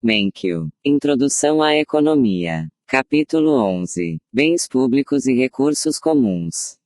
Menkyo. Introdução à Economia. Capítulo 11. Bens públicos e recursos comuns.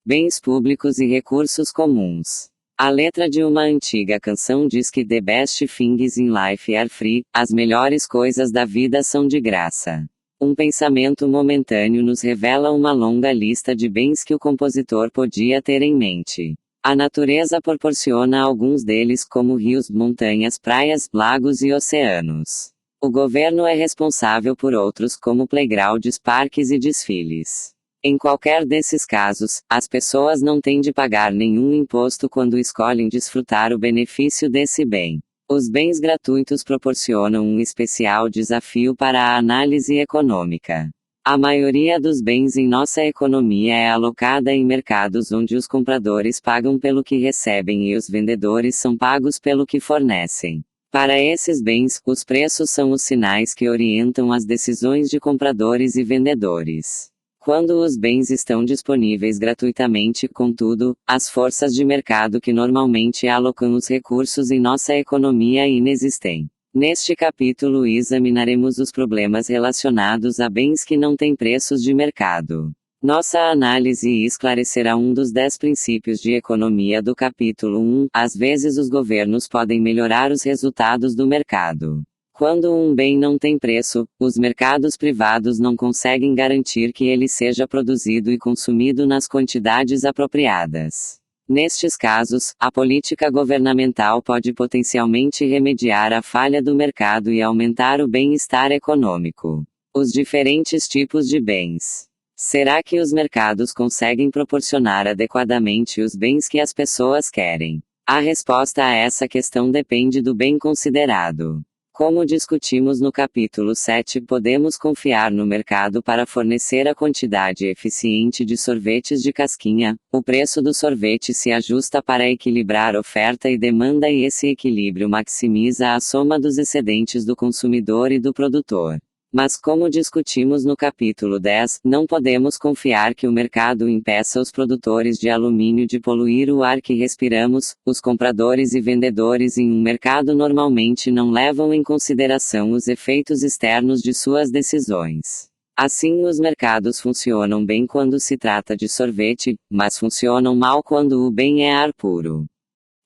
Bens públicos e recursos comuns. A letra de uma antiga canção diz que the best things in life are free, as melhores coisas da vida são de graça. Um pensamento momentâneo nos revela uma longa lista de bens que o compositor podia ter em mente. A natureza proporciona alguns deles como rios, montanhas, praias, lagos e oceanos. O governo é responsável por outros como playgrounds, parques e desfiles. Em qualquer desses casos, as pessoas não têm de pagar nenhum imposto quando escolhem desfrutar o benefício desse bem. Os bens gratuitos proporcionam um especial desafio para a análise econômica. A maioria dos bens em nossa economia é alocada em mercados onde os compradores pagam pelo que recebem e os vendedores são pagos pelo que fornecem. Para esses bens, os preços são os sinais que orientam as decisões de compradores e vendedores. Quando os bens estão disponíveis gratuitamente, contudo, as forças de mercado que normalmente alocam os recursos em nossa economia inexistem. Neste capítulo examinaremos os problemas relacionados a bens que não têm preços de mercado. Nossa análise esclarecerá um dos 10 princípios de economia do capítulo 1. Às vezes os governos podem melhorar os resultados do mercado. Quando um bem não tem preço, os mercados privados não conseguem garantir que ele seja produzido e consumido nas quantidades apropriadas. Nestes casos, a política governamental pode potencialmente remediar a falha do mercado e aumentar o bem-estar econômico. Os diferentes tipos de bens. Será que os mercados conseguem proporcionar adequadamente os bens que as pessoas querem? A resposta a essa questão depende do bem considerado. Como discutimos no capítulo 7, podemos confiar no mercado para fornecer a quantidade eficiente de sorvetes de casquinha. O preço do sorvete se ajusta para equilibrar oferta e demanda e esse equilíbrio maximiza a soma dos excedentes do consumidor e do produtor. Mas como discutimos no capítulo 10, não podemos confiar que o mercado impeça os produtores de alumínio de poluir o ar que respiramos. Os compradores e vendedores em um mercado normalmente não levam em consideração os efeitos externos de suas decisões. Assim, os mercados funcionam bem quando se trata de sorvete, mas funcionam mal quando o bem é ar puro.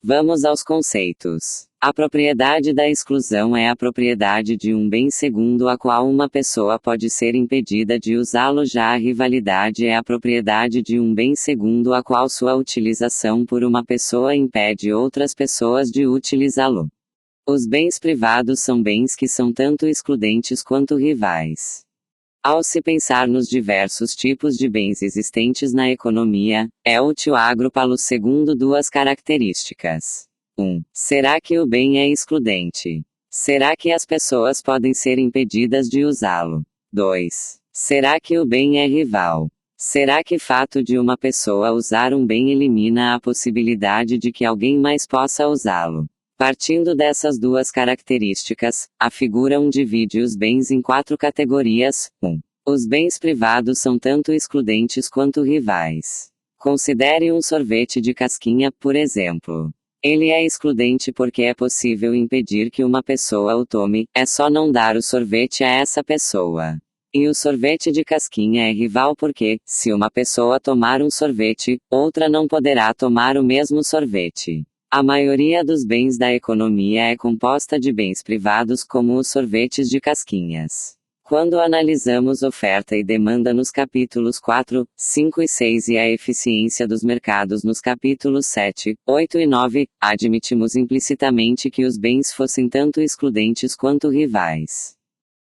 Vamos aos conceitos. A propriedade da exclusão é a propriedade de um bem segundo a qual uma pessoa pode ser impedida de usá-lo. Já a rivalidade é a propriedade de um bem segundo a qual sua utilização por uma pessoa impede outras pessoas de utilizá-lo. Os bens privados são bens que são tanto excludentes quanto rivais. Ao se pensar nos diversos tipos de bens existentes na economia, é útil agrupá-los segundo duas características. 1. Será que o bem é excludente? Será que as pessoas podem ser impedidas de usá-lo? 2. Será que o bem é rival? Será que o fato de uma pessoa usar um bem elimina a possibilidade de que alguém mais possa usá-lo? Partindo dessas duas características, a figura 1 divide os bens em 4 categorias. 1. Os bens privados são tanto excludentes quanto rivais. Considere um sorvete de casquinha, por exemplo. Ele é excludente porque é possível impedir que uma pessoa o tome, é só não dar o sorvete a essa pessoa. E o sorvete de casquinha é rival porque, se uma pessoa tomar um sorvete, outra não poderá tomar o mesmo sorvete. A maioria dos bens da economia é composta de bens privados como os sorvetes de casquinhas. Quando analisamos oferta e demanda nos capítulos 4, 5 e 6 e a eficiência dos mercados nos capítulos 7, 8 e 9, admitimos implicitamente que os bens fossem tanto excludentes quanto rivais.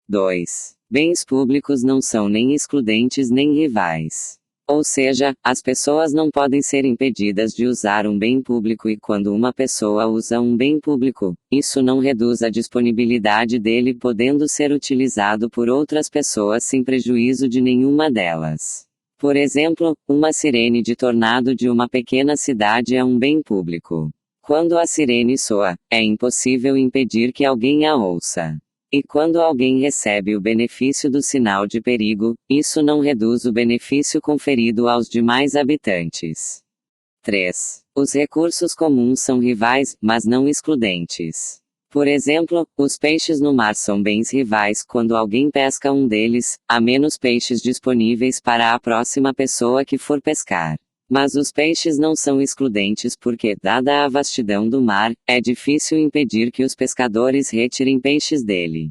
2. Bens públicos não são nem excludentes nem rivais. Ou seja, as pessoas não podem ser impedidas de usar um bem público e quando uma pessoa usa um bem público, isso não reduz a disponibilidade dele podendo ser utilizado por outras pessoas sem prejuízo de nenhuma delas. Por exemplo, uma sirene de tornado de uma pequena cidade é um bem público. Quando a sirene soa, é impossível impedir que alguém a ouça. E quando alguém recebe o benefício do sinal de perigo, isso não reduz o benefício conferido aos demais habitantes. 3. Os recursos comuns são rivais, mas não excludentes. Por exemplo, os peixes no mar são bens rivais. Quando alguém pesca um deles, há menos peixes disponíveis para a próxima pessoa que for pescar. Mas os peixes não são excludentes porque, dada a vastidão do mar, é difícil impedir que os pescadores retirem peixes dele.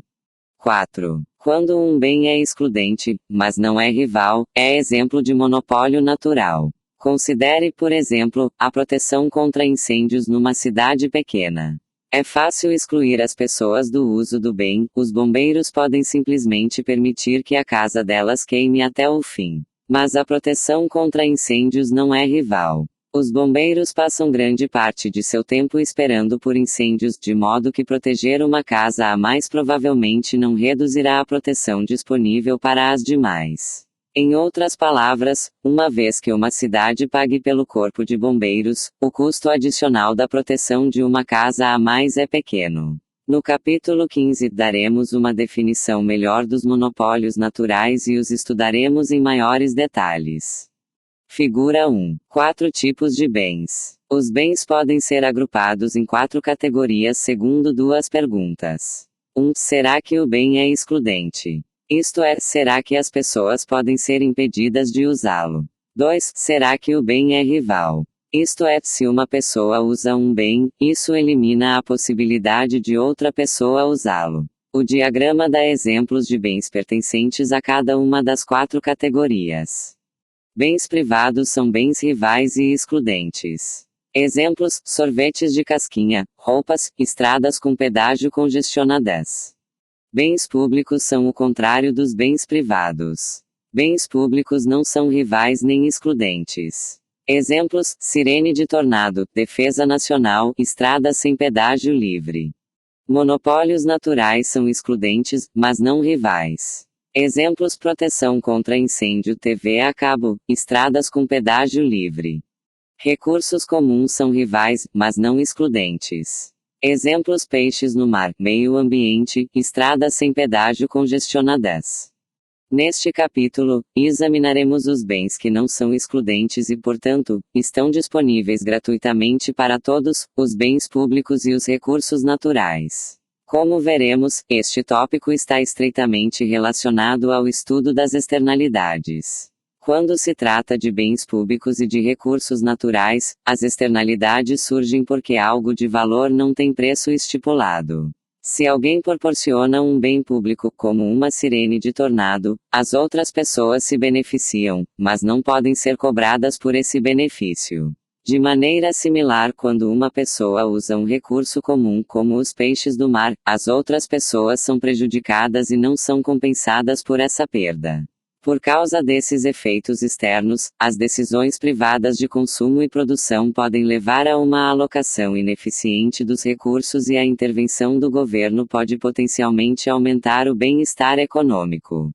4. Quando um bem é excludente, mas não é rival, é exemplo de monopólio natural. Considere, por exemplo, a proteção contra incêndios numa cidade pequena. É fácil excluir as pessoas do uso do bem, os bombeiros podem simplesmente permitir que a casa delas queime até o fim. Mas a proteção contra incêndios não é rival. Os bombeiros passam grande parte de seu tempo esperando por incêndios, de modo que proteger uma casa a mais provavelmente não reduzirá a proteção disponível para as demais. Em outras palavras, uma vez que uma cidade pague pelo corpo de bombeiros, o custo adicional da proteção de uma casa a mais é pequeno. No capítulo 15 daremos uma definição melhor dos monopólios naturais e os estudaremos em maiores detalhes. Figura 1. 4 tipos de bens. Os bens podem ser agrupados em 4 categorias segundo 2 perguntas. 1. Será que o bem é excludente? Isto é, será que as pessoas podem ser impedidas de usá-lo? 2. Será que o bem é rival? Isto é, se uma pessoa usa um bem, isso elimina a possibilidade de outra pessoa usá-lo. O diagrama dá exemplos de bens pertencentes a cada uma das 4 categorias. Bens privados são bens rivais e excludentes. Exemplos: sorvetes de casquinha, roupas, estradas com pedágio congestionadas. Bens públicos são o contrário dos bens privados. Bens públicos não são rivais nem excludentes. Exemplos: sirene de tornado, defesa nacional, estrada sem pedágio livre. Monopólios naturais são excludentes, mas não rivais. Exemplos: proteção contra incêndio, TV a cabo, estradas com pedágio livre. Recursos comuns são rivais, mas não excludentes. Exemplos: peixes no mar, meio ambiente, estradas sem pedágio congestionadas. Neste capítulo, examinaremos os bens que não são excludentes e, portanto, estão disponíveis gratuitamente para todos, os bens públicos e os recursos naturais. Como veremos, este tópico está estreitamente relacionado ao estudo das externalidades. Quando se trata de bens públicos e de recursos naturais, as externalidades surgem porque algo de valor não tem preço estipulado. Se alguém proporciona um bem público, como uma sirene de tornado, as outras pessoas se beneficiam, mas não podem ser cobradas por esse benefício. De maneira similar, quando uma pessoa usa um recurso comum como os peixes do mar, as outras pessoas são prejudicadas e não são compensadas por essa perda. Por causa desses efeitos externos, as decisões privadas de consumo e produção podem levar a uma alocação ineficiente dos recursos e a intervenção do governo pode potencialmente aumentar o bem-estar econômico.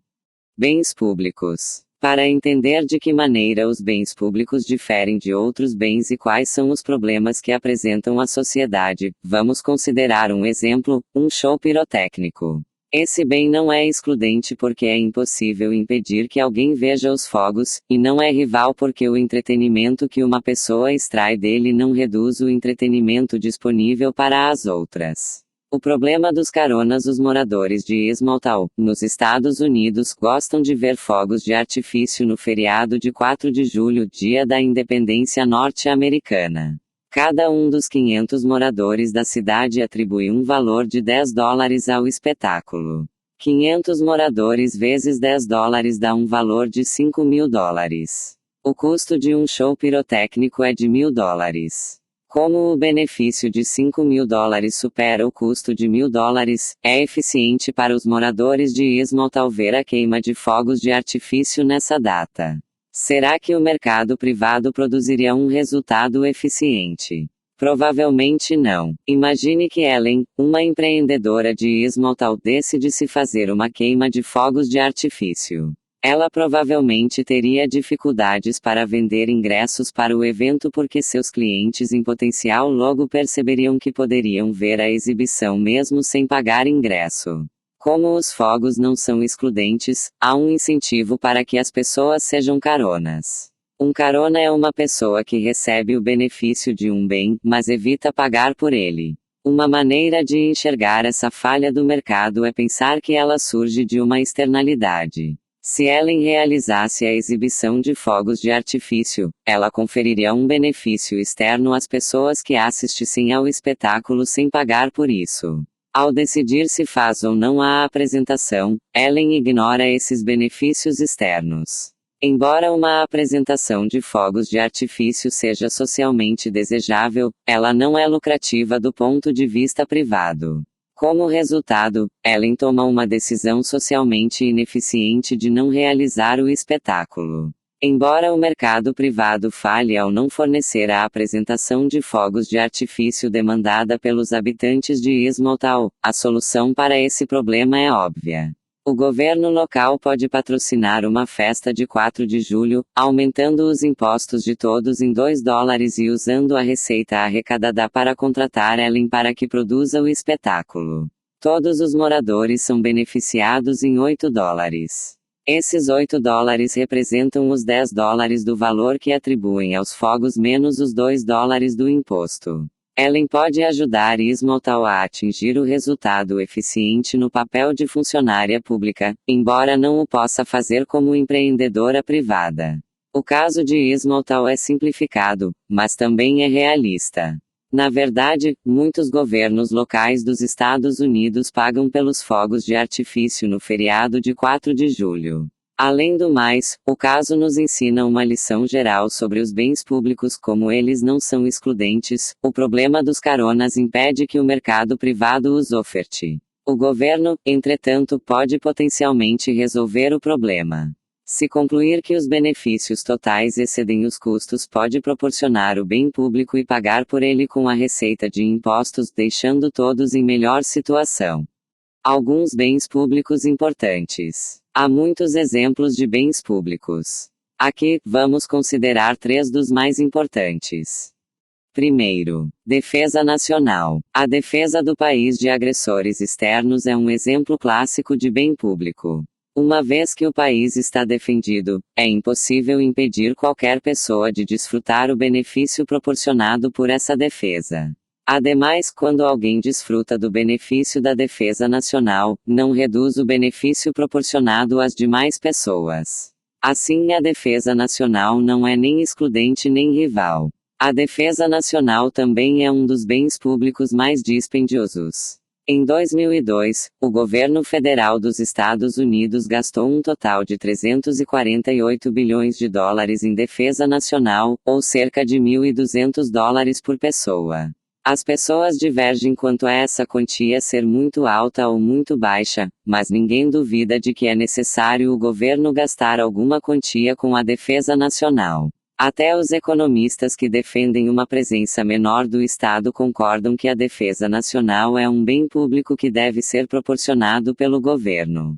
Bens públicos. Para entender de que maneira os bens públicos diferem de outros bens e quais são os problemas que apresentam à sociedade, vamos considerar um exemplo: um show pirotécnico. Esse bem não é excludente porque é impossível impedir que alguém veja os fogos, e não é rival porque o entretenimento que uma pessoa extrai dele não reduz o entretenimento disponível para as outras. O problema dos caronas. Os moradores de Smalltown, nos Estados Unidos, gostam de ver fogos de artifício no feriado de 4 de julho, dia da independência norte-americana. Cada um dos 500 moradores da cidade atribui um valor de $10 ao espetáculo. 500 moradores vezes $10 dá um valor de $5.000. O custo de um show pirotécnico é de $1.000. Como o benefício de $5.000 supera o custo de $1.000, é eficiente para os moradores de Smalltown ver a queima de fogos de artifício nessa data. Será que o mercado privado produziria um resultado eficiente? Provavelmente não. Imagine que Ellen, uma empreendedora de Smalltown, decide-se fazer uma queima de fogos de artifício. Ela provavelmente teria dificuldades para vender ingressos para o evento porque seus clientes em potencial logo perceberiam que poderiam ver a exibição mesmo sem pagar ingresso. Como os fogos não são excludentes, há um incentivo para que as pessoas sejam caronas. Um carona é uma pessoa que recebe o benefício de um bem, mas evita pagar por ele. Uma maneira de enxergar essa falha do mercado é pensar que ela surge de uma externalidade. Se Ellen realizasse a exibição de fogos de artifício, ela conferiria um benefício externo às pessoas que assistissem ao espetáculo sem pagar por isso. Ao decidir se faz ou não a apresentação, Ellen ignora esses benefícios externos. Embora uma apresentação de fogos de artifício seja socialmente desejável, ela não é lucrativa do ponto de vista privado. Como resultado, Ellen toma uma decisão socialmente ineficiente de não realizar o espetáculo. Embora o mercado privado falhe ao não fornecer a apresentação de fogos de artifício demandada pelos habitantes de Smalltown, a solução para esse problema é óbvia. O governo local pode patrocinar uma festa de 4 de julho, aumentando os impostos de todos em $2 e usando a receita arrecadada para contratar Ellen para que produza o espetáculo. Todos os moradores são beneficiados em $8. Esses $8 representam os $10 do valor que atribuem aos fogos menos os $2 do imposto. Ellen pode ajudar Smalltown a atingir o resultado eficiente no papel de funcionária pública, embora não o possa fazer como empreendedora privada. O caso de Smalltown é simplificado, mas também é realista. Na verdade, muitos governos locais dos Estados Unidos pagam pelos fogos de artifício no feriado de 4 de julho. Além do mais, o caso nos ensina uma lição geral sobre os bens públicos como eles não são excludentes. O problema dos caronas impede que o mercado privado os oferte. O governo, entretanto, pode potencialmente resolver o problema. Se concluir que os benefícios totais excedem os custos, pode proporcionar o bem público e pagar por ele com a receita de impostos, deixando todos em melhor situação. Alguns bens públicos importantes. Há muitos exemplos de bens públicos. Aqui, vamos considerar 3 dos mais importantes. Primeiro, defesa nacional. A defesa do país de agressores externos é um exemplo clássico de bem público. Uma vez que o país está defendido, é impossível impedir qualquer pessoa de desfrutar o benefício proporcionado por essa defesa. Ademais, quando alguém desfruta do benefício da defesa nacional, não reduz o benefício proporcionado às demais pessoas. Assim, a defesa nacional não é nem excludente nem rival. A defesa nacional também é um dos bens públicos mais dispendiosos. Em 2002, o governo federal dos Estados Unidos gastou um total de $348 bilhões em defesa nacional, ou cerca de $1.200 por pessoa. As pessoas divergem quanto a essa quantia ser muito alta ou muito baixa, mas ninguém duvida de que é necessário o governo gastar alguma quantia com a defesa nacional. Até os economistas que defendem uma presença menor do Estado concordam que a defesa nacional é um bem público que deve ser proporcionado pelo governo.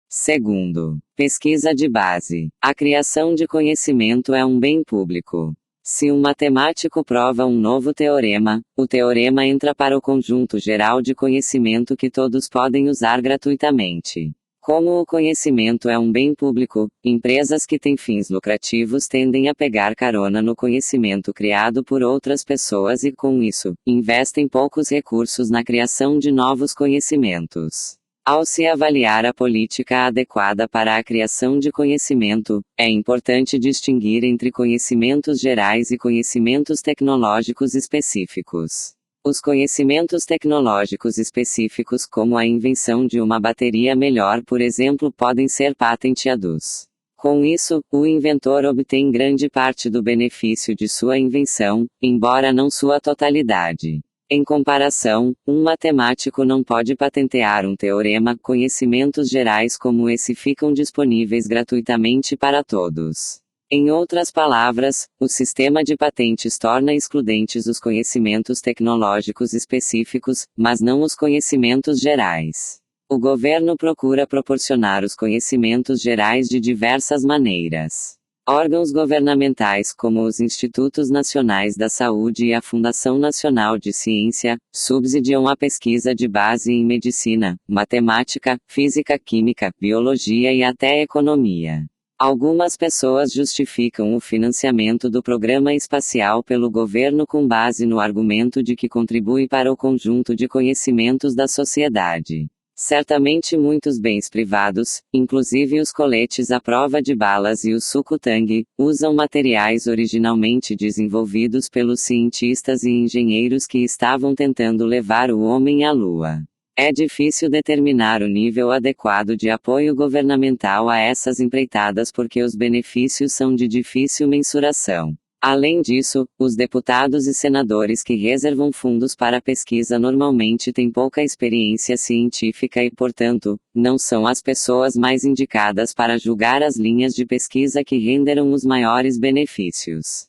Segundo, pesquisa de base. A criação de conhecimento é um bem público. Se um matemático prova um novo teorema, o teorema entra para o conjunto geral de conhecimento que todos podem usar gratuitamente. Como o conhecimento é um bem público, empresas que têm fins lucrativos tendem a pegar carona no conhecimento criado por outras pessoas e, com isso, investem poucos recursos na criação de novos conhecimentos. Ao se avaliar a política adequada para a criação de conhecimento, é importante distinguir entre conhecimentos gerais e conhecimentos tecnológicos específicos. Os conhecimentos tecnológicos específicos, como a invenção de uma bateria melhor, por exemplo, podem ser patenteados. Com isso, o inventor obtém grande parte do benefício de sua invenção, embora não sua totalidade. Em comparação, um matemático não pode patentear um teorema. Conhecimentos gerais como esse ficam disponíveis gratuitamente para todos. Em outras palavras, o sistema de patentes torna excludentes os conhecimentos tecnológicos específicos, mas não os conhecimentos gerais. O governo procura proporcionar os conhecimentos gerais de diversas maneiras. Órgãos governamentais como os Institutos Nacionais da Saúde e a Fundação Nacional de Ciência, subsidiam a pesquisa de base em medicina, matemática, física, química, biologia e até economia. Algumas pessoas justificam o financiamento do programa espacial pelo governo com base no argumento de que contribui para o conjunto de conhecimentos da sociedade. Certamente muitos bens privados, inclusive os coletes à prova de balas e o suco Tang, usam materiais originalmente desenvolvidos pelos cientistas e engenheiros que estavam tentando levar o homem à Lua. É difícil determinar o nível adequado de apoio governamental a essas empreitadas porque os benefícios são de difícil mensuração. Além disso, os deputados e senadores que reservam fundos para pesquisa normalmente têm pouca experiência científica e, portanto, não são as pessoas mais indicadas para julgar as linhas de pesquisa que renderam os maiores benefícios.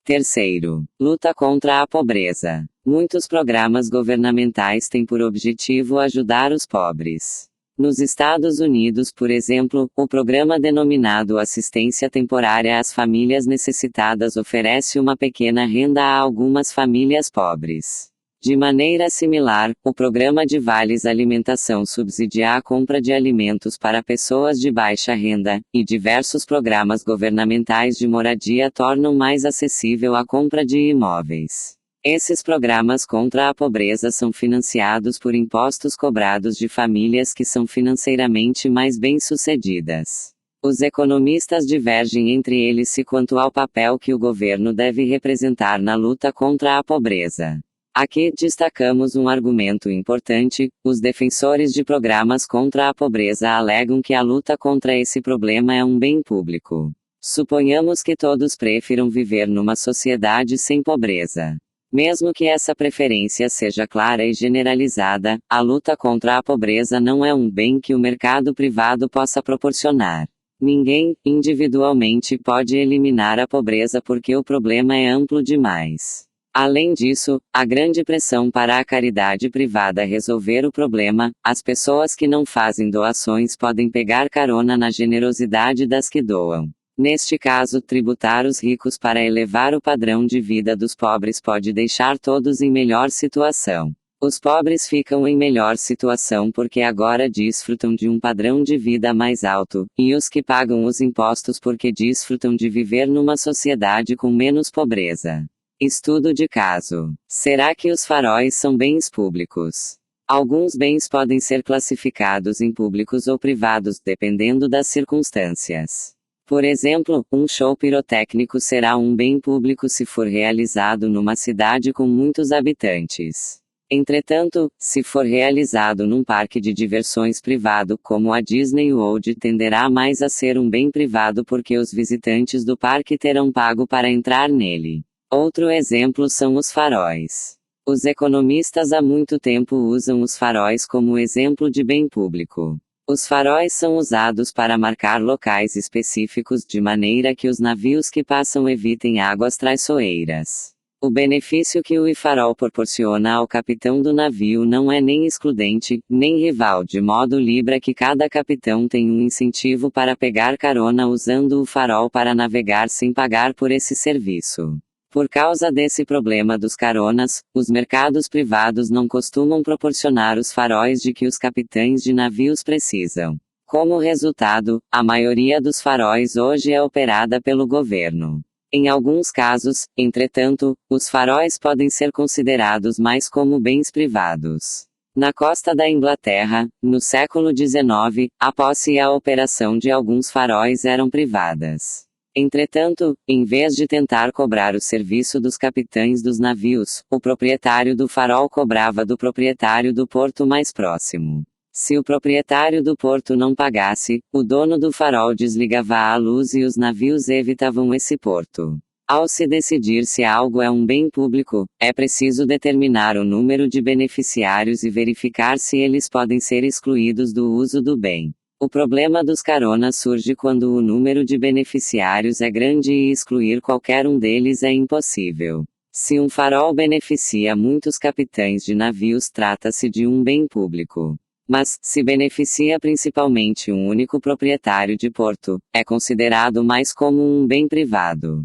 Terceiro, luta contra a pobreza. Muitos programas governamentais têm por objetivo ajudar os pobres. Nos Estados Unidos, por exemplo, o programa denominado Assistência Temporária às Famílias Necessitadas oferece uma pequena renda a algumas famílias pobres. De maneira similar, o programa de vales alimentação subsidia a compra de alimentos para pessoas de baixa renda, e diversos programas governamentais de moradia tornam mais acessível a compra de imóveis. Esses programas contra a pobreza são financiados por impostos cobrados de famílias que são financeiramente mais bem-sucedidas. Os economistas divergem entre eles quanto ao papel que o governo deve representar na luta contra a pobreza. Aqui destacamos um argumento importante: os defensores de programas contra a pobreza alegam que a luta contra esse problema é um bem público. Suponhamos que todos prefiram viver numa sociedade sem pobreza. Mesmo que essa preferência seja clara e generalizada, a luta contra a pobreza não é um bem que o mercado privado possa proporcionar. Ninguém, individualmente, pode eliminar a pobreza porque o problema é amplo demais. Além disso, há grande pressão para a caridade privada resolver o problema. As pessoas que não fazem doações podem pegar carona na generosidade das que doam. Neste caso, tributar os ricos para elevar o padrão de vida dos pobres pode deixar todos em melhor situação. Os pobres ficam em melhor situação porque agora desfrutam de um padrão de vida mais alto, e os que pagam os impostos porque desfrutam de viver numa sociedade com menos pobreza. Estudo de caso. Será que os faróis são bens públicos? Alguns bens podem ser classificados em públicos ou privados, dependendo das circunstâncias. Por exemplo, um show pirotécnico será um bem público se for realizado numa cidade com muitos habitantes. Entretanto, se for realizado num parque de diversões privado como a Disney World, tenderá mais a ser um bem privado porque os visitantes do parque terão pago para entrar nele. Outro exemplo são os faróis. Os economistas há muito tempo usam os faróis como exemplo de bem público. Os faróis são usados para marcar locais específicos de maneira que os navios que passam evitem águas traiçoeiras. O benefício que o farol proporciona ao capitão do navio não é nem excludente, nem rival, de modo livre que cada capitão tem um incentivo para pegar carona usando o farol para navegar sem pagar por esse serviço. Por causa desse problema dos caronas, os mercados privados não costumam proporcionar os faróis de que os capitães de navios precisam. Como resultado, a maioria dos faróis hoje é operada pelo governo. Em alguns casos, entretanto, os faróis podem ser considerados mais como bens privados. Na costa da Inglaterra, no século XIX, a posse e a operação de alguns faróis eram privadas. Entretanto, em vez de tentar cobrar o serviço dos capitães dos navios, o proprietário do farol cobrava do proprietário do porto mais próximo. Se o proprietário do porto não pagasse, o dono do farol desligava a luz e os navios evitavam esse porto. Ao se decidir se algo é um bem público, é preciso determinar o número de beneficiários e verificar se eles podem ser excluídos do uso do bem. O problema dos caronas surge quando o número de beneficiários é grande e excluir qualquer um deles é impossível. Se um farol beneficia muitos capitães de navios, trata-se de um bem público. Mas, se beneficia principalmente um único proprietário de porto, é considerado mais como um bem privado.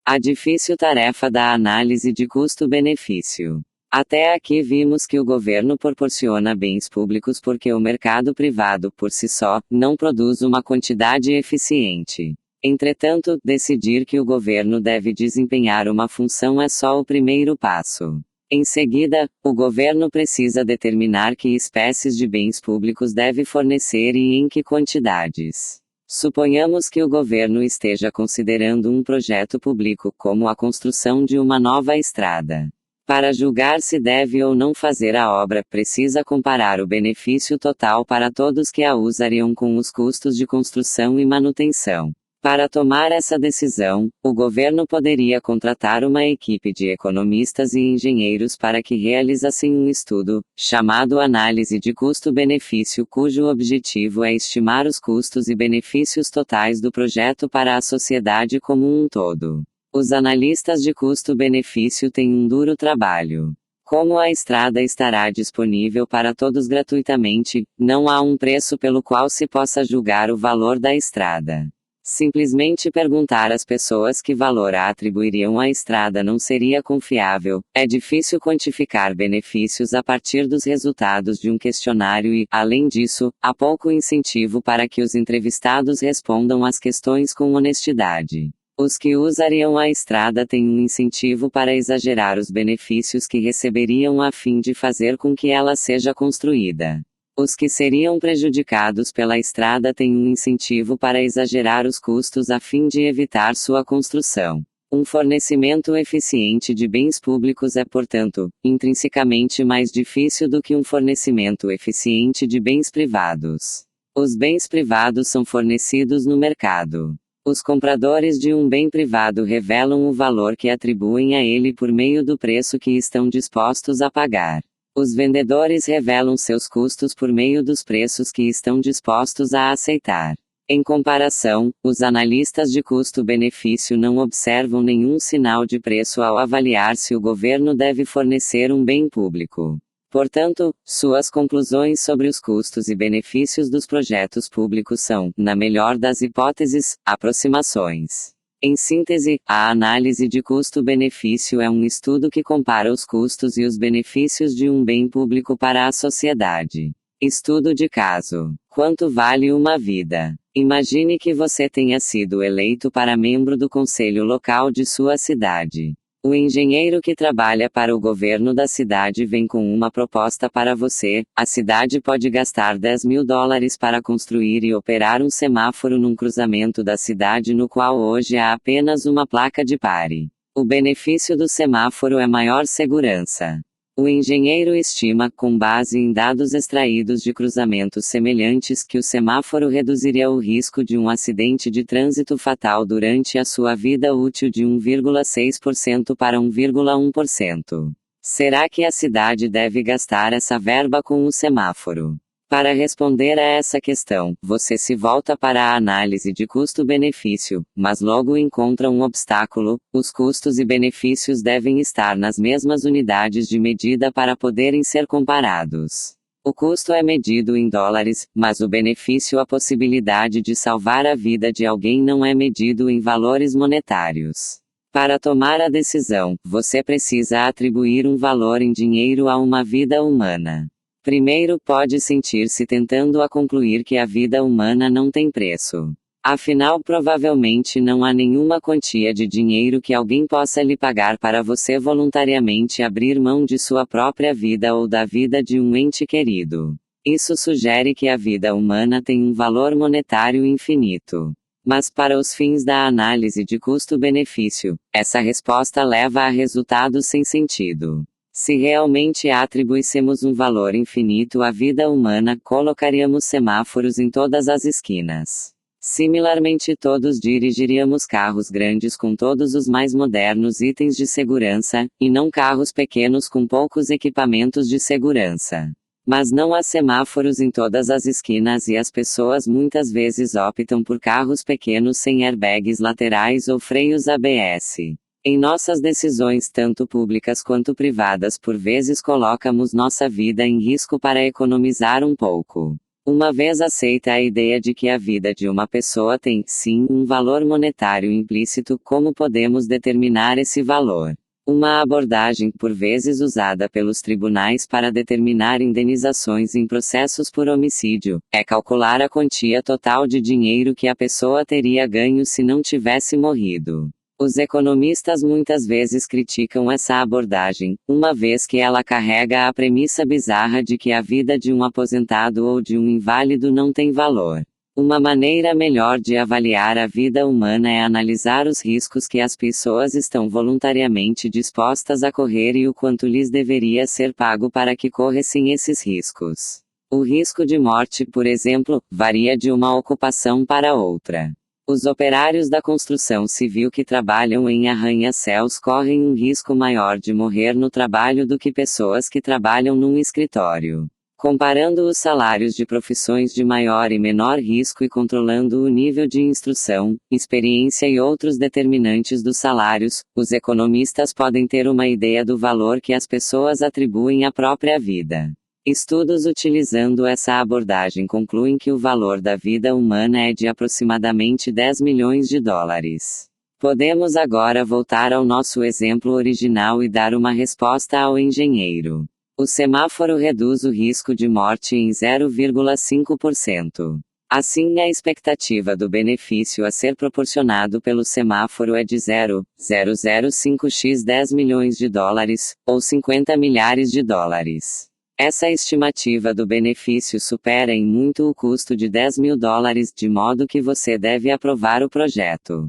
A difícil tarefa da análise de custo-benefício. Até aqui vimos que o governo proporciona bens públicos porque o mercado privado, por si só, não produz uma quantidade eficiente. Entretanto, decidir que o governo deve desempenhar uma função é só o primeiro passo. Em seguida, o governo precisa determinar que espécies de bens públicos deve fornecer e em que quantidades. Suponhamos que o governo esteja considerando um projeto público como a construção de uma nova estrada. Para julgar se deve ou não fazer a obra, precisa comparar o benefício total para todos que a usariam com os custos de construção e manutenção. Para tomar essa decisão, o governo poderia contratar uma equipe de economistas e engenheiros para que realizassem um estudo, chamado Análise de Custo-Benefício, cujo objetivo é estimar os custos e benefícios totais do projeto para a sociedade como um todo. Os analistas de custo-benefício têm um duro trabalho. Como a estrada estará disponível para todos gratuitamente, não há um preço pelo qual se possa julgar o valor da estrada. Simplesmente perguntar às pessoas que valor atribuiriam à estrada não seria confiável. É difícil quantificar benefícios a partir dos resultados de um questionário e, além disso, há pouco incentivo para que os entrevistados respondam às questões com honestidade. Os que usariam a estrada têm um incentivo para exagerar os benefícios que receberiam a fim de fazer com que ela seja construída. Os que seriam prejudicados pela estrada têm um incentivo para exagerar os custos a fim de evitar sua construção. Um fornecimento eficiente de bens públicos é, portanto, intrinsecamente mais difícil do que um fornecimento eficiente de bens privados. Os bens privados são fornecidos no mercado. Os compradores de um bem privado revelam o valor que atribuem a ele por meio do preço que estão dispostos a pagar. Os vendedores revelam seus custos por meio dos preços que estão dispostos a aceitar. Em comparação, os analistas de custo-benefício não observam nenhum sinal de preço ao avaliar se o governo deve fornecer um bem público. Portanto, suas conclusões sobre os custos e benefícios dos projetos públicos são, na melhor das hipóteses, aproximações. Em síntese, a análise de custo-benefício é um estudo que compara os custos e os benefícios de um bem público para a sociedade. Estudo de caso. Quanto vale uma vida? Imagine que você tenha sido eleito para membro do conselho local de sua cidade. O engenheiro que trabalha para o governo da cidade vem com uma proposta para você. A cidade pode gastar $10.000 para construir e operar um semáforo num cruzamento da cidade no qual hoje há apenas uma placa de pare. O benefício do semáforo é maior segurança. O engenheiro estima, com base em dados extraídos de cruzamentos semelhantes, que o semáforo reduziria o risco de um acidente de trânsito fatal durante a sua vida útil de 1,6% para 1,1%. Será que a cidade deve gastar essa verba com o semáforo? Para responder a essa questão, você se volta para a análise de custo-benefício, mas logo encontra um obstáculo: os custos e benefícios devem estar nas mesmas unidades de medida para poderem ser comparados. O custo é medido em dólares, mas o benefício, a possibilidade de salvar a vida de alguém, não é medido em valores monetários. Para tomar a decisão, você precisa atribuir um valor em dinheiro a uma vida humana. Primeiro, pode sentir-se tentando a concluir que a vida humana não tem preço. Afinal, provavelmente não há nenhuma quantia de dinheiro que alguém possa lhe pagar para você voluntariamente abrir mão de sua própria vida ou da vida de um ente querido. Isso sugere que a vida humana tem um valor monetário infinito. Mas para os fins da análise de custo-benefício, essa resposta leva a resultados sem sentido. Se realmente atribuíssemos um valor infinito à vida humana, colocaríamos semáforos em todas as esquinas. Similarmente, todos dirigiríamos carros grandes com todos os mais modernos itens de segurança, e não carros pequenos com poucos equipamentos de segurança. Mas não há semáforos em todas as esquinas e as pessoas muitas vezes optam por carros pequenos sem airbags laterais ou freios ABS. Em nossas decisões tanto públicas quanto privadas, por vezes colocamos nossa vida em risco para economizar um pouco. Uma vez aceita a ideia de que a vida de uma pessoa tem, sim, um valor monetário implícito, como podemos determinar esse valor? Uma abordagem por vezes usada pelos tribunais para determinar indenizações em processos por homicídio é calcular a quantia total de dinheiro que a pessoa teria ganho se não tivesse morrido. Os economistas muitas vezes criticam essa abordagem, uma vez que ela carrega a premissa bizarra de que a vida de um aposentado ou de um inválido não tem valor. Uma maneira melhor de avaliar a vida humana é analisar os riscos que as pessoas estão voluntariamente dispostas a correr e o quanto lhes deveria ser pago para que corressem esses riscos. O risco de morte, por exemplo, varia de uma ocupação para outra. Os operários da construção civil que trabalham em arranha-céus correm um risco maior de morrer no trabalho do que pessoas que trabalham num escritório. Comparando os salários de profissões de maior e menor risco e controlando o nível de instrução, experiência e outros determinantes dos salários, os economistas podem ter uma ideia do valor que as pessoas atribuem à própria vida. Estudos utilizando essa abordagem concluem que o valor da vida humana é de aproximadamente 10 milhões de dólares. Podemos agora voltar ao nosso exemplo original e dar uma resposta ao engenheiro. O semáforo reduz o risco de morte em 0,5%. Assim, a expectativa do benefício a ser proporcionado pelo semáforo é de 0,005x 10 milhões de dólares, ou 50 milhares de dólares. Essa estimativa do benefício supera em muito o custo de 10 mil dólares, de modo que você deve aprovar o projeto.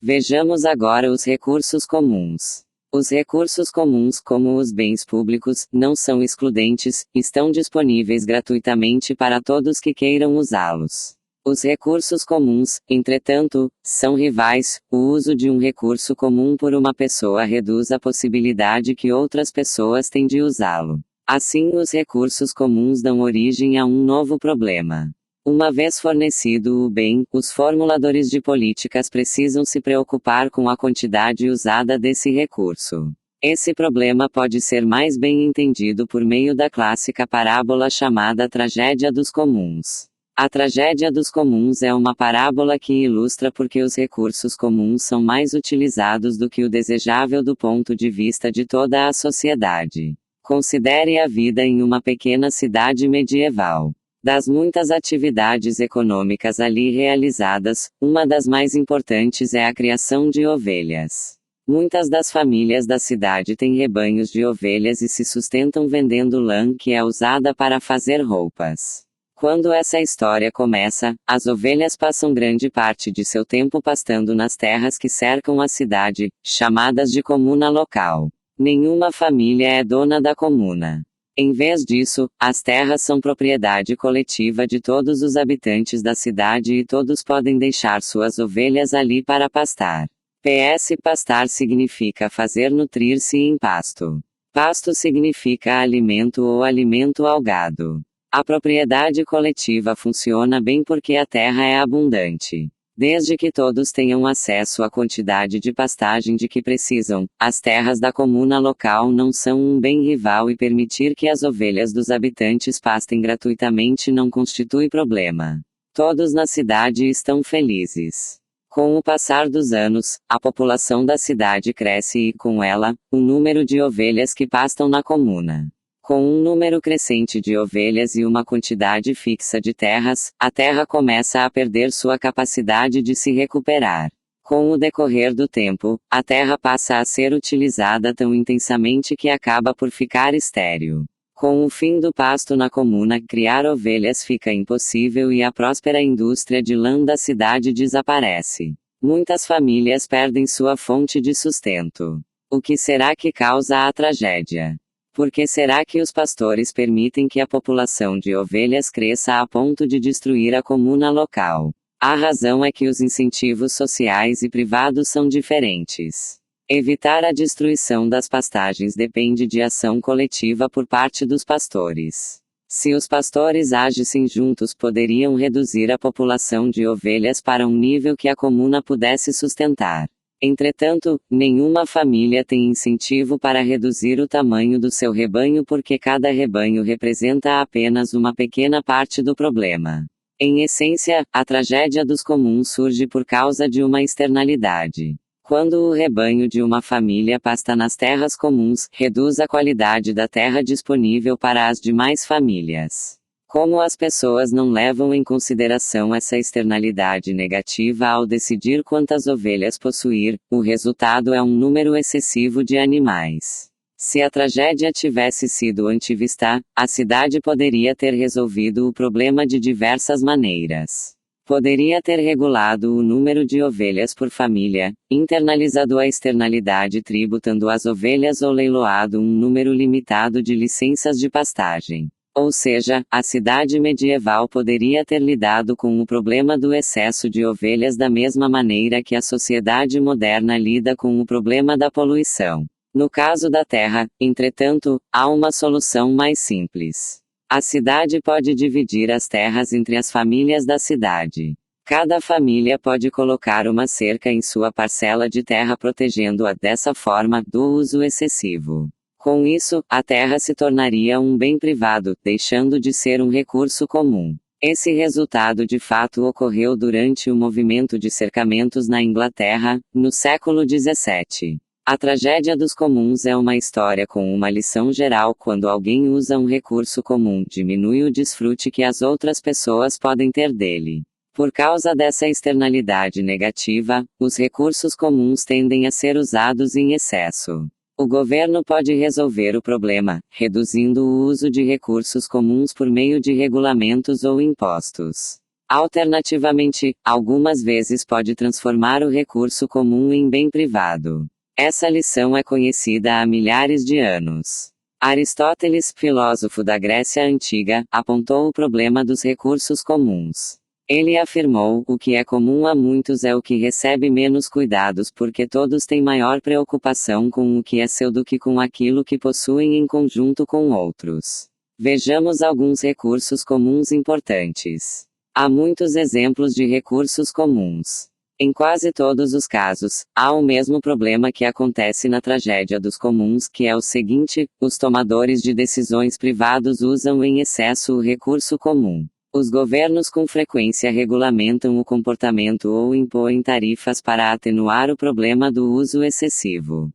Vejamos agora os recursos comuns. Os recursos comuns, como os bens públicos, não são excludentes, estão disponíveis gratuitamente para todos que queiram usá-los. Os recursos comuns, entretanto, são rivais. O uso de um recurso comum por uma pessoa reduz a possibilidade que outras pessoas têm de usá-lo. Assim, os recursos comuns dão origem a um novo problema. Uma vez fornecido o bem, os formuladores de políticas precisam se preocupar com a quantidade usada desse recurso. Esse problema pode ser mais bem entendido por meio da clássica parábola chamada Tragédia dos Comuns. A Tragédia dos Comuns é uma parábola que ilustra por que os recursos comuns são mais utilizados do que o desejável do ponto de vista de toda a sociedade. Considere a vida em uma pequena cidade medieval. Das muitas atividades econômicas ali realizadas, uma das mais importantes é a criação de ovelhas. Muitas das famílias da cidade têm rebanhos de ovelhas e se sustentam vendendo lã que é usada para fazer roupas. Quando essa história começa, as ovelhas passam grande parte de seu tempo pastando nas terras que cercam a cidade, chamadas de comuna local. Nenhuma família é dona da comuna. Em vez disso, as terras são propriedade coletiva de todos os habitantes da cidade e todos podem deixar suas ovelhas ali para pastar. PS Pastar significa fazer nutrir-se em pasto. Pasto significa alimento ou alimento ao gado. A propriedade coletiva funciona bem porque a terra é abundante. Desde que todos tenham acesso à quantidade de pastagem de que precisam, as terras da comuna local não são um bem rival e permitir que as ovelhas dos habitantes pastem gratuitamente não constitui problema. Todos na cidade estão felizes. Com o passar dos anos, a população da cidade cresce e, com ela, o número de ovelhas que pastam na comuna. Com um número crescente de ovelhas e uma quantidade fixa de terras, a terra começa a perder sua capacidade de se recuperar. Com o decorrer do tempo, a terra passa a ser utilizada tão intensamente que acaba por ficar estéril. Com o fim do pasto na comuna, criar ovelhas fica impossível e a próspera indústria de lã da cidade desaparece. Muitas famílias perdem sua fonte de sustento. O que será que causa a tragédia? Por que será que os pastores permitem que a população de ovelhas cresça a ponto de destruir a comuna local? A razão é que os incentivos sociais e privados são diferentes. Evitar a destruição das pastagens depende de ação coletiva por parte dos pastores. Se os pastores agissem juntos, poderiam reduzir a população de ovelhas para um nível que a comuna pudesse sustentar. Entretanto, nenhuma família tem incentivo para reduzir o tamanho do seu rebanho porque cada rebanho representa apenas uma pequena parte do problema. Em essência, a tragédia dos comuns surge por causa de uma externalidade. Quando o rebanho de uma família pasta nas terras comuns, reduz a qualidade da terra disponível para as demais famílias. Como as pessoas não levam em consideração essa externalidade negativa ao decidir quantas ovelhas possuir, o resultado é um número excessivo de animais. Se a tragédia tivesse sido antivista, a cidade poderia ter resolvido o problema de diversas maneiras. Poderia ter regulado o número de ovelhas por família, internalizado a externalidade tributando as ovelhas ou leiloado um número limitado de licenças de pastagem. Ou seja, a cidade medieval poderia ter lidado com o problema do excesso de ovelhas da mesma maneira que a sociedade moderna lida com o problema da poluição. No caso da terra, entretanto, há uma solução mais simples. A cidade pode dividir as terras entre as famílias da cidade. Cada família pode colocar uma cerca em sua parcela de terra protegendo-a dessa forma do uso excessivo. Com isso, a terra se tornaria um bem privado, deixando de ser um recurso comum. Esse resultado de fato ocorreu durante o movimento de cercamentos na Inglaterra, no século XVII. A tragédia dos comuns é uma história com uma lição geral. Quando alguém usa um recurso comum, diminui o desfrute que as outras pessoas podem ter dele. Por causa dessa externalidade negativa, os recursos comuns tendem a ser usados em excesso. O governo pode resolver o problema, reduzindo o uso de recursos comuns por meio de regulamentos ou impostos. Alternativamente, algumas vezes pode transformar o recurso comum em bem privado. Essa lição é conhecida há milhares de anos. Aristóteles, filósofo da Grécia Antiga, apontou o problema dos recursos comuns. Ele afirmou: o que é comum a muitos é o que recebe menos cuidados, porque todos têm maior preocupação com o que é seu do que com aquilo que possuem em conjunto com outros. Vejamos alguns recursos comuns importantes. Há muitos exemplos de recursos comuns. Em quase todos os casos, há o mesmo problema que acontece na tragédia dos comuns, que é o seguinte: os tomadores de decisões privados usam em excesso o recurso comum. Os governos com frequência regulamentam o comportamento ou impõem tarifas para atenuar o problema do uso excessivo.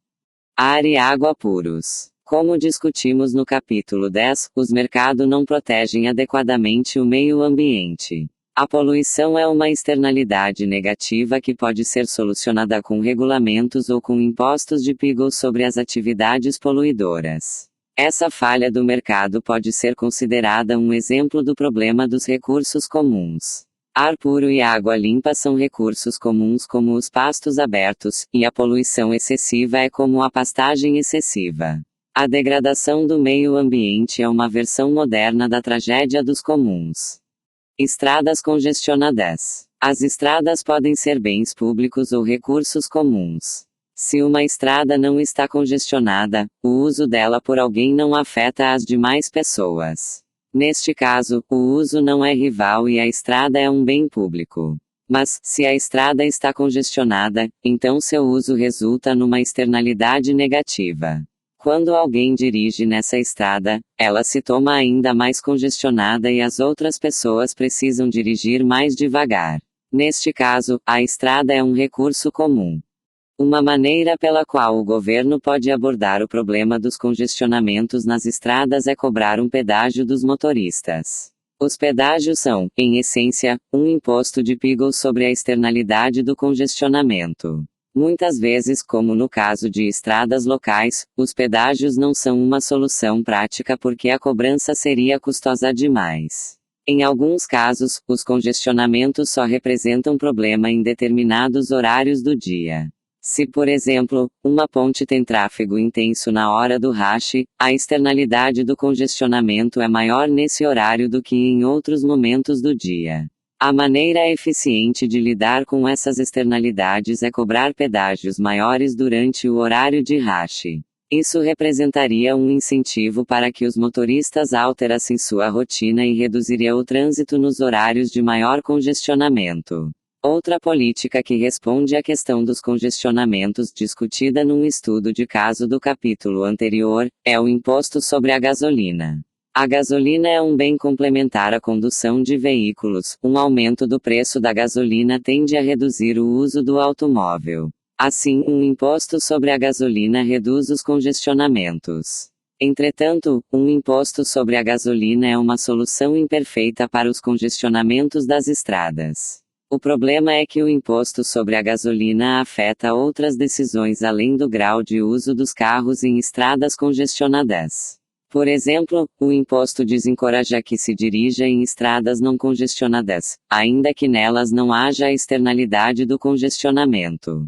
Ar e água puros. Como discutimos no capítulo 10, os mercados não protegem adequadamente o meio ambiente. A poluição é uma externalidade negativa que pode ser solucionada com regulamentos ou com impostos de PIGO sobre as atividades poluidoras. Essa falha do mercado pode ser considerada um exemplo do problema dos recursos comuns. Ar puro e água limpa são recursos comuns como os pastos abertos, e a poluição excessiva é como a pastagem excessiva. A degradação do meio ambiente é uma versão moderna da tragédia dos comuns. Estradas congestionadas. As estradas podem ser bens públicos ou recursos comuns. Se uma estrada não está congestionada, o uso dela por alguém não afeta as demais pessoas. Neste caso, o uso não é rival e a estrada é um bem público. Mas, se a estrada está congestionada, então seu uso resulta numa externalidade negativa. Quando alguém dirige nessa estrada, ela se torna ainda mais congestionada e as outras pessoas precisam dirigir mais devagar. Neste caso, a estrada é um recurso comum. Uma maneira pela qual o governo pode abordar o problema dos congestionamentos nas estradas é cobrar um pedágio dos motoristas. Os pedágios são, em essência, um imposto de PIGO sobre a externalidade do congestionamento. Muitas vezes, como no caso de estradas locais, os pedágios não são uma solução prática porque a cobrança seria custosa demais. Em alguns casos, os congestionamentos só representam problema em determinados horários do dia. Se, por exemplo, uma ponte tem tráfego intenso na hora do rush, a externalidade do congestionamento é maior nesse horário do que em outros momentos do dia. A maneira eficiente de lidar com essas externalidades é cobrar pedágios maiores durante o horário de rush. Isso representaria um incentivo para que os motoristas alterassem sua rotina e reduziria o trânsito nos horários de maior congestionamento. Outra política que responde à questão dos congestionamentos discutida num estudo de caso do capítulo anterior, é o imposto sobre a gasolina. A gasolina é um bem complementar à condução de veículos. Um aumento do preço da gasolina tende a reduzir o uso do automóvel. Assim, um imposto sobre a gasolina reduz os congestionamentos. Entretanto, um imposto sobre a gasolina é uma solução imperfeita para os congestionamentos das estradas. O problema é que o imposto sobre a gasolina afeta outras decisões além do grau de uso dos carros em estradas congestionadas. Por exemplo, o imposto desencoraja que se dirija em estradas não congestionadas, ainda que nelas não haja a externalidade do congestionamento.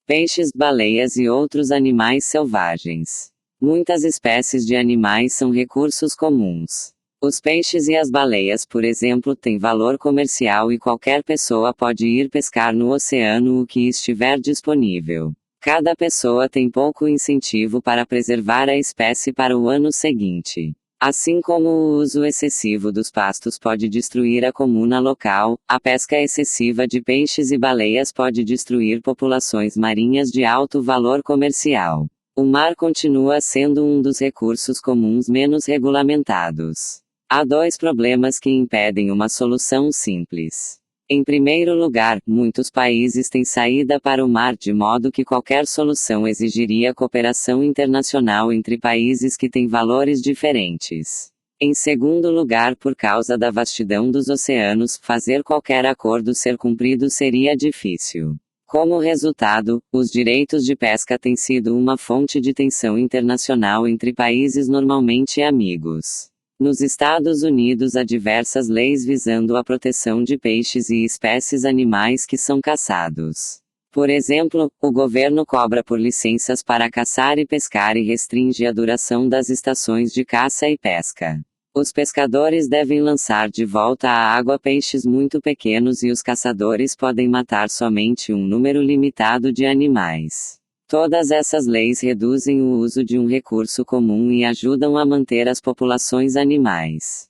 Peixes, baleias e outros animais selvagens. Muitas espécies de animais são recursos comuns. Os peixes e as baleias, por exemplo, têm valor comercial e qualquer pessoa pode ir pescar no oceano o que estiver disponível. Cada pessoa tem pouco incentivo para preservar a espécie para o ano seguinte. Assim como o uso excessivo dos pastos pode destruir a comuna local, a pesca excessiva de peixes e baleias pode destruir populações marinhas de alto valor comercial. O mar continua sendo um dos recursos comuns menos regulamentados. Há dois problemas que impedem uma solução simples. Em primeiro lugar, muitos países têm saída para o mar de modo que qualquer solução exigiria cooperação internacional entre países que têm valores diferentes. Em segundo lugar, por causa da vastidão dos oceanos, fazer qualquer acordo ser cumprido seria difícil. Como resultado, os direitos de pesca têm sido uma fonte de tensão internacional entre países normalmente amigos. Nos Estados Unidos há diversas leis visando a proteção de peixes e espécies animais que são caçados. Por exemplo, o governo cobra por licenças para caçar e pescar e restringe a duração das estações de caça e pesca. Os pescadores devem lançar de volta à água peixes muito pequenos e os caçadores podem matar somente um número limitado de animais. Todas essas leis reduzem o uso de um recurso comum e ajudam a manter as populações animais.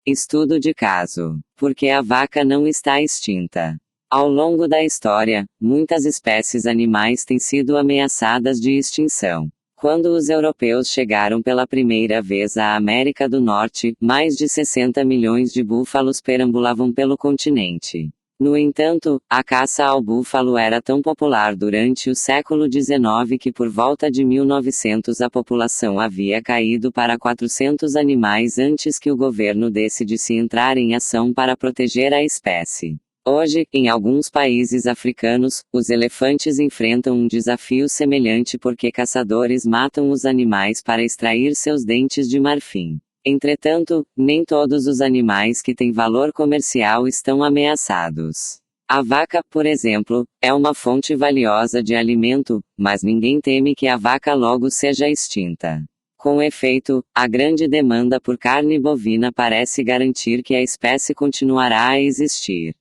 Estudo de caso. Por que a vaca não está extinta? Ao longo da história, muitas espécies animais têm sido ameaçadas de extinção. Quando os europeus chegaram pela primeira vez à América do Norte, mais de 60 milhões de búfalos perambulavam pelo continente. No entanto, a caça ao búfalo era tão popular durante o século XIX que por volta de 1900 a população havia caído para 400 animais antes que o governo decidisse entrar em ação para proteger a espécie. Hoje, em alguns países africanos, os elefantes enfrentam um desafio semelhante porque caçadores matam os animais para extrair seus dentes de marfim. Entretanto, nem todos os animais que têm valor comercial estão ameaçados. A vaca, por exemplo, é uma fonte valiosa de alimento, mas ninguém teme que a vaca logo seja extinta. Com efeito, a grande demanda por carne bovina parece garantir que a espécie continuará a existir.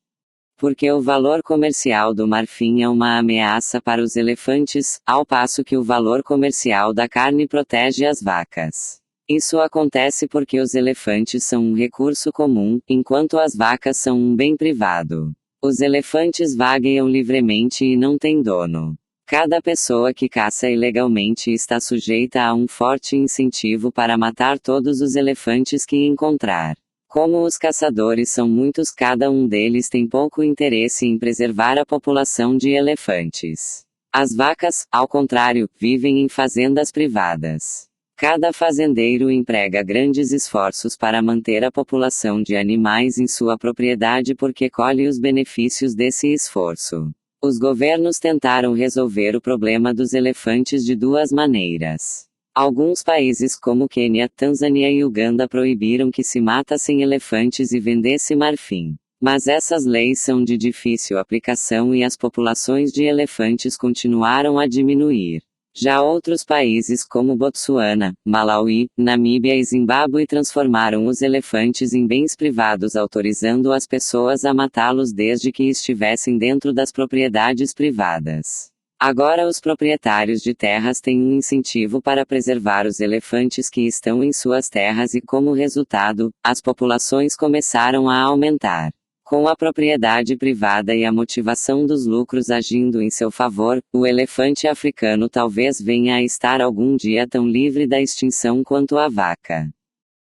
Porque o valor comercial do marfim é uma ameaça para os elefantes, ao passo que o valor comercial da carne protege as vacas. Isso acontece porque os elefantes são um recurso comum, enquanto as vacas são um bem privado. Os elefantes vagueiam livremente e não têm dono. Cada pessoa que caça ilegalmente está sujeita a um forte incentivo para matar todos os elefantes que encontrar. Como os caçadores são muitos, cada um deles tem pouco interesse em preservar a população de elefantes. As vacas, ao contrário, vivem em fazendas privadas. Cada fazendeiro emprega grandes esforços para manter a população de animais em sua propriedade porque colhe os benefícios desse esforço. Os governos tentaram resolver o problema dos elefantes de duas maneiras. Alguns países como Quênia, Tanzânia e Uganda proibiram que se matassem elefantes e vendesse marfim. Mas essas leis são de difícil aplicação e as populações de elefantes continuaram a diminuir. Já outros países como Botsuana, Malawi, Namíbia e Zimbábue transformaram os elefantes em bens privados, autorizando as pessoas a matá-los desde que estivessem dentro das propriedades privadas. Agora os proprietários de terras têm um incentivo para preservar os elefantes que estão em suas terras e, como resultado, as populações começaram a aumentar. Com a propriedade privada e a motivação dos lucros agindo em seu favor, o elefante africano talvez venha a estar algum dia tão livre da extinção quanto a vaca.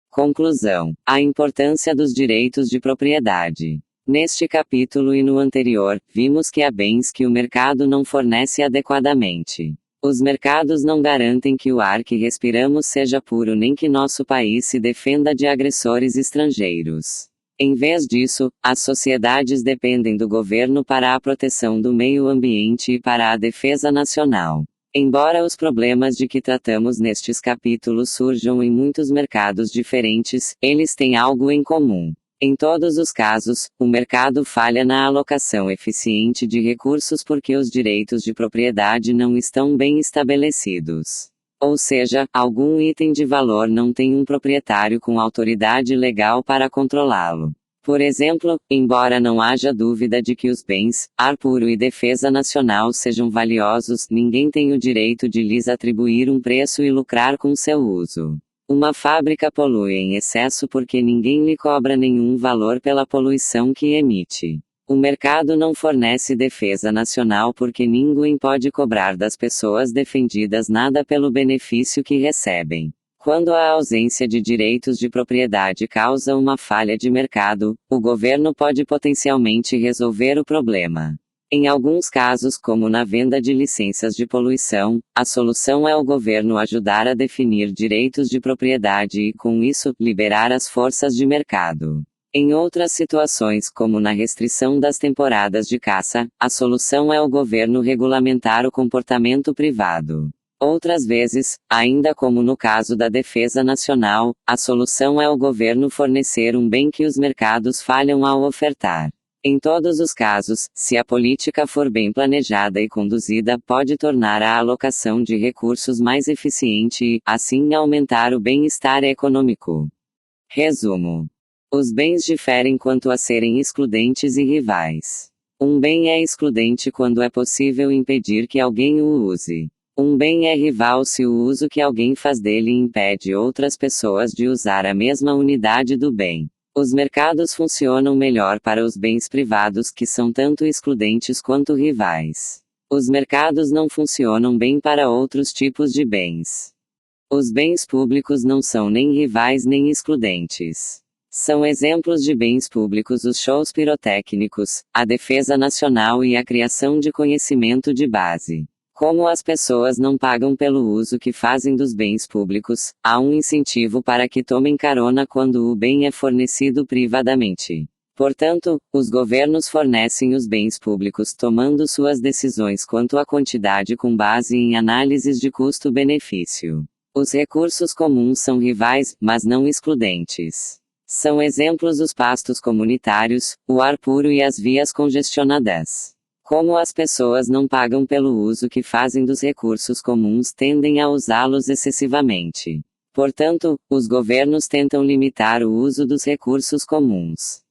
Conclusão: a importância dos direitos de propriedade. Neste capítulo e no anterior, vimos que há bens que o mercado não fornece adequadamente. Os mercados não garantem que o ar que respiramos seja puro nem que nosso país se defenda de agressores estrangeiros. Em vez disso, as sociedades dependem do governo para a proteção do meio ambiente e para a defesa nacional. Embora os problemas de que tratamos nestes capítulos surjam em muitos mercados diferentes, eles têm algo em comum. Em todos os casos, o mercado falha na alocação eficiente de recursos porque os direitos de propriedade não estão bem estabelecidos. Ou seja, algum item de valor não tem um proprietário com autoridade legal para controlá-lo. Por exemplo, embora não haja dúvida de que os bens, ar puro e defesa nacional sejam valiosos, ninguém tem o direito de lhes atribuir um preço e lucrar com seu uso. Uma fábrica polui em excesso porque ninguém lhe cobra nenhum valor pela poluição que emite. O mercado não fornece defesa nacional porque ninguém pode cobrar das pessoas defendidas nada pelo benefício que recebem. Quando a ausência de direitos de propriedade causa uma falha de mercado, o governo pode potencialmente resolver o problema. Em alguns casos, como na venda de licenças de poluição, a solução é o governo ajudar a definir direitos de propriedade e, com isso, liberar as forças de mercado. Em outras situações, como na restrição das temporadas de caça, a solução é o governo regulamentar o comportamento privado. Outras vezes, ainda como no caso da defesa nacional, a solução é o governo fornecer um bem que os mercados falham ao ofertar. Em todos os casos, se a política for bem planejada e conduzida, pode tornar a alocação de recursos mais eficiente e, assim, aumentar o bem-estar econômico. Resumo: os bens diferem quanto a serem excludentes e rivais. Um bem é excludente quando é possível impedir que alguém o use. Um bem é rival se o uso que alguém faz dele impede outras pessoas de usar a mesma unidade do bem. Os mercados funcionam melhor para os bens privados que são tanto excludentes quanto rivais. Os mercados não funcionam bem para outros tipos de bens. Os bens públicos não são nem rivais nem excludentes. São exemplos de bens públicos os shows pirotécnicos, a defesa nacional e a criação de conhecimento de base. Como as pessoas não pagam pelo uso que fazem dos bens públicos, há um incentivo para que tomem carona quando o bem é fornecido privadamente. Portanto, os governos fornecem os bens públicos tomando suas decisões quanto à quantidade com base em análises de custo-benefício. Os recursos comuns são rivais, mas não excludentes. São exemplos os pastos comunitários, o ar puro e as vias congestionadas. Como as pessoas não pagam pelo uso que fazem dos recursos comuns, tendem a usá-los excessivamente. Portanto, os governos tentam limitar o uso dos recursos comuns.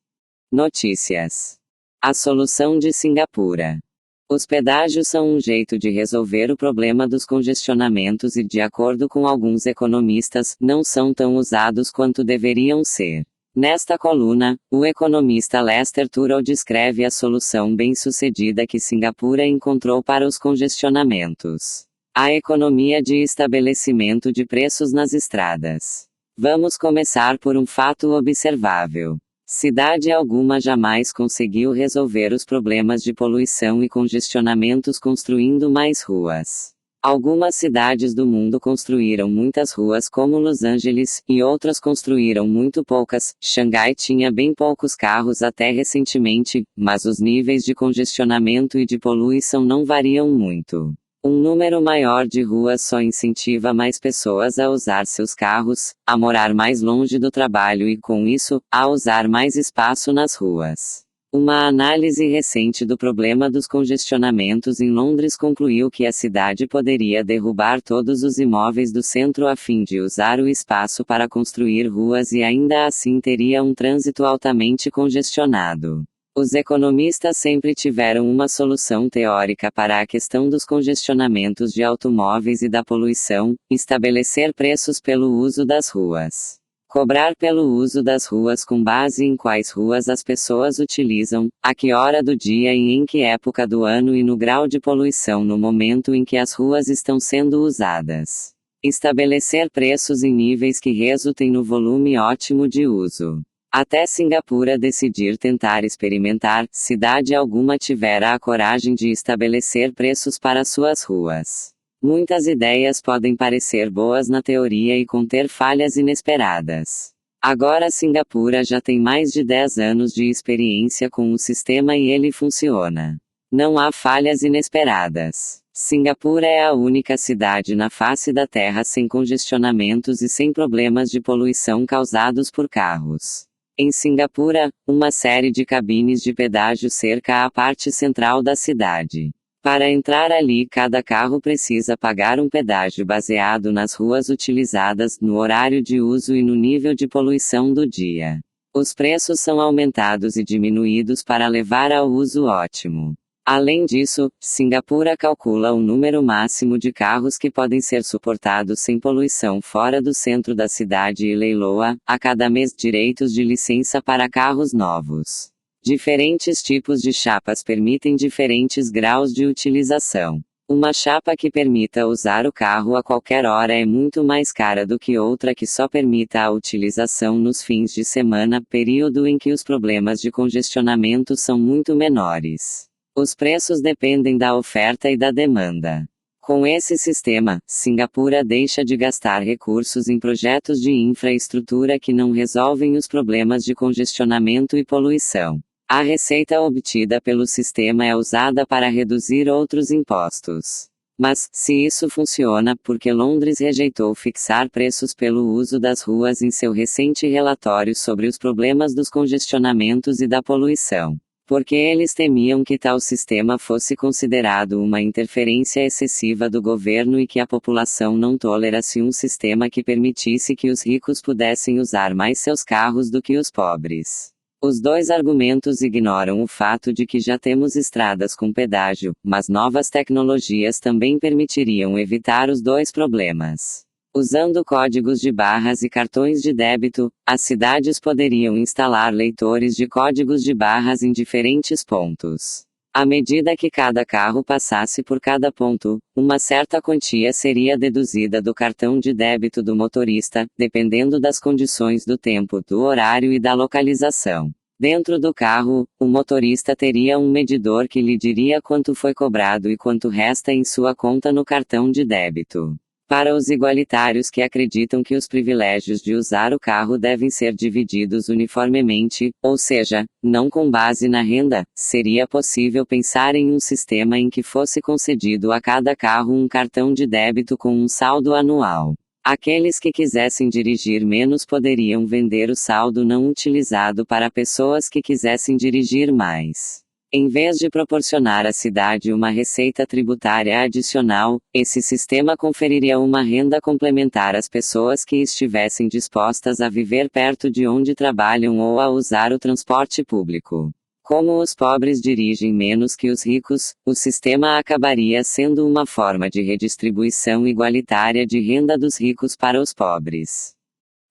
Notícias. A solução de Singapura. Os pedágios são um jeito de resolver o problema dos congestionamentos e, de acordo com alguns economistas, não são tão usados quanto deveriam ser. Nesta coluna, o economista Lester Turrell descreve a solução bem-sucedida que Singapura encontrou para os congestionamentos. A economia de estabelecimento de preços nas estradas. Vamos começar por um fato observável. Cidade alguma jamais conseguiu resolver os problemas de poluição e congestionamentos construindo mais ruas. Algumas cidades do mundo construíram muitas ruas como Los Angeles, e outras construíram muito poucas. Xangai tinha bem poucos carros até recentemente, mas os níveis de congestionamento e de poluição não variam muito. Um número maior de ruas só incentiva mais pessoas a usar seus carros, a morar mais longe do trabalho e, com isso, a usar mais espaço nas ruas. Uma análise recente do problema dos congestionamentos em Londres concluiu que a cidade poderia derrubar todos os imóveis do centro a fim de usar o espaço para construir ruas e ainda assim teria um trânsito altamente congestionado. Os economistas sempre tiveram uma solução teórica para a questão dos congestionamentos de automóveis e da poluição: estabelecer preços pelo uso das ruas. Cobrar pelo uso das ruas com base em quais ruas as pessoas utilizam, a que hora do dia e em que época do ano e no grau de poluição no momento em que as ruas estão sendo usadas. Estabelecer preços em níveis que resultem no volume ótimo de uso. Até Singapura decidir tentar experimentar, cidade alguma tivera a coragem de estabelecer preços para suas ruas. Muitas ideias podem parecer boas na teoria e conter falhas inesperadas. Agora Singapura já tem mais de 10 anos de experiência com o sistema e ele funciona. Não há falhas inesperadas. Singapura é a única cidade na face da Terra sem congestionamentos e sem problemas de poluição causados por carros. Em Singapura, uma série de cabines de pedágio cerca a parte central da cidade. Para entrar ali, cada carro precisa pagar um pedágio baseado nas ruas utilizadas, no horário de uso e no nível de poluição do dia. Os preços são aumentados e diminuídos para levar ao uso ótimo. Além disso, Singapura calcula o número máximo de carros que podem ser suportados sem poluição fora do centro da cidade e leiloa, a cada mês, direitos de licença para carros novos. Diferentes tipos de chapas permitem diferentes graus de utilização. Uma chapa que permita usar o carro a qualquer hora é muito mais cara do que outra que só permita a utilização nos fins de semana, período em que os problemas de congestionamento são muito menores. Os preços dependem da oferta e da demanda. Com esse sistema, Singapura deixa de gastar recursos em projetos de infraestrutura que não resolvem os problemas de congestionamento e poluição. A receita obtida pelo sistema é usada para reduzir outros impostos. Mas, se isso funciona, por que Londres rejeitou fixar preços pelo uso das ruas em seu recente relatório sobre os problemas dos congestionamentos e da poluição? Porque eles temiam que tal sistema fosse considerado uma interferência excessiva do governo e que a população não tolerasse um sistema que permitisse que os ricos pudessem usar mais seus carros do que os pobres. Os dois argumentos ignoram o fato de que já temos estradas com pedágio, mas novas tecnologias também permitiriam evitar os dois problemas. Usando códigos de barras e cartões de débito, as cidades poderiam instalar leitores de códigos de barras em diferentes pontos. À medida que cada carro passasse por cada ponto, uma certa quantia seria deduzida do cartão de débito do motorista, dependendo das condições do tempo, do horário e da localização. Dentro do carro, o motorista teria um medidor que lhe diria quanto foi cobrado e quanto resta em sua conta no cartão de débito. Para os igualitários que acreditam que os privilégios de usar o carro devem ser divididos uniformemente, ou seja, não com base na renda, seria possível pensar em um sistema em que fosse concedido a cada carro um cartão de débito com um saldo anual. Aqueles que quisessem dirigir menos poderiam vender o saldo não utilizado para pessoas que quisessem dirigir mais. Em vez de proporcionar à cidade uma receita tributária adicional, esse sistema conferiria uma renda complementar às pessoas que estivessem dispostas a viver perto de onde trabalham ou a usar o transporte público. Como os pobres dirigem menos que os ricos, o sistema acabaria sendo uma forma de redistribuição igualitária de renda dos ricos para os pobres.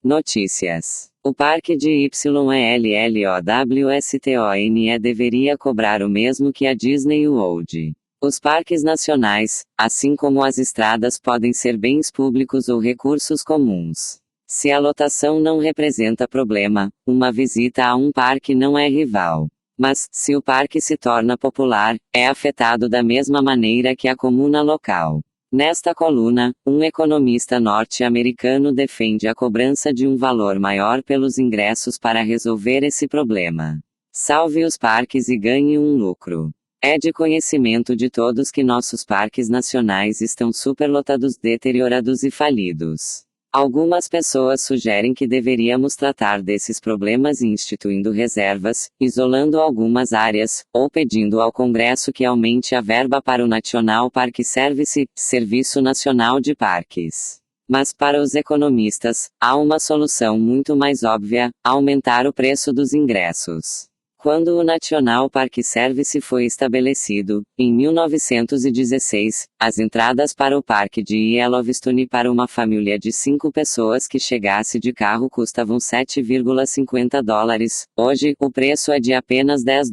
Notícias. O parque de YLLOWSTONE deveria cobrar o mesmo que a Disney World. Os parques nacionais, assim como as estradas, podem ser bens públicos ou recursos comuns. Se a lotação não representa problema, uma visita a um parque não é rival. Mas, se o parque se torna popular, é afetado da mesma maneira que a comuna local. Nesta coluna, um economista norte-americano defende a cobrança de um valor maior pelos ingressos para resolver esse problema. Salve os parques e ganhe um lucro. É de conhecimento de todos que nossos parques nacionais estão superlotados, deteriorados e falidos. Algumas pessoas sugerem que deveríamos tratar desses problemas instituindo reservas, isolando algumas áreas, ou pedindo ao Congresso que aumente a verba para o National Park Service, Serviço Nacional de Parques. Mas para os economistas, há uma solução muito mais óbvia: aumentar o preço dos ingressos. Quando o National Park Service foi estabelecido, em 1916, as entradas para o parque de Yellowstone para uma família de 5 pessoas que chegasse de carro custavam $7,50. Hoje, o preço é de apenas $10.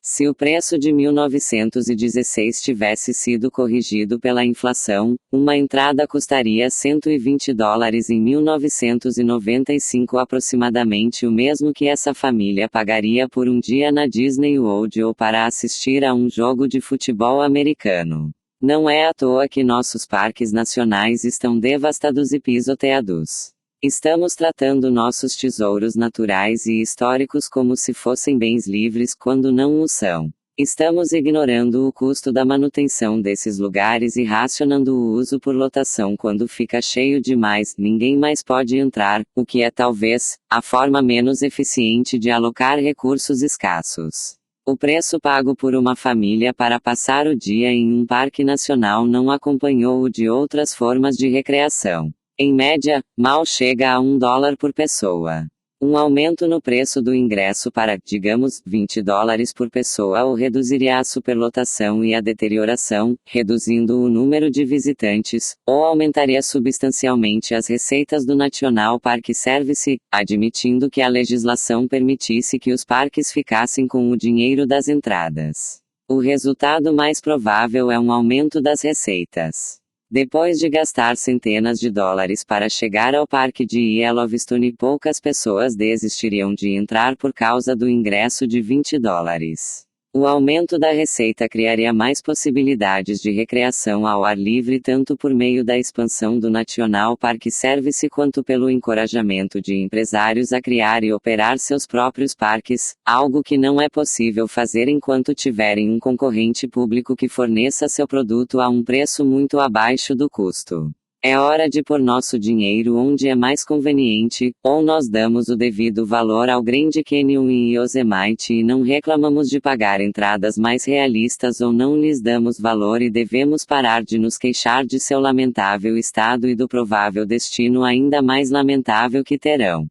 Se o preço de 1916 tivesse sido corrigido pela inflação, uma entrada custaria $120 em 1995, aproximadamente o mesmo que essa família pagaria por um dia na Disney World ou para assistir a um jogo de futebol americano. Não é à toa que nossos parques nacionais estão devastados e pisoteados. Estamos tratando nossos tesouros naturais e históricos como se fossem bens livres quando não o são. Estamos ignorando o custo da manutenção desses lugares e racionando o uso por lotação quando fica cheio demais, ninguém mais pode entrar, o que é talvez a forma menos eficiente de alocar recursos escassos. O preço pago por uma família para passar o dia em um parque nacional não acompanhou o de outras formas de recreação. Em média, mal chega a $1 por pessoa. Um aumento no preço do ingresso para, digamos, $20 por pessoa ou reduziria a superlotação e a deterioração, reduzindo o número de visitantes, ou aumentaria substancialmente as receitas do National Park Service, admitindo que a legislação permitisse que os parques ficassem com o dinheiro das entradas. O resultado mais provável é um aumento das receitas. Depois de gastar centenas de dólares para chegar ao parque de Yellowstone, poucas pessoas desistiriam de entrar por causa do ingresso de $20. O aumento da receita criaria mais possibilidades de recreação ao ar livre tanto por meio da expansão do National Park Service quanto pelo encorajamento de empresários a criar e operar seus próprios parques, algo que não é possível fazer enquanto tiverem um concorrente público que forneça seu produto a um preço muito abaixo do custo. É hora de pôr nosso dinheiro onde é mais conveniente, ou nós damos o devido valor ao Grand Canyon e Yosemite e não reclamamos de pagar entradas mais realistas, ou não lhes damos valor e devemos parar de nos queixar de seu lamentável estado e do provável destino ainda mais lamentável que terão.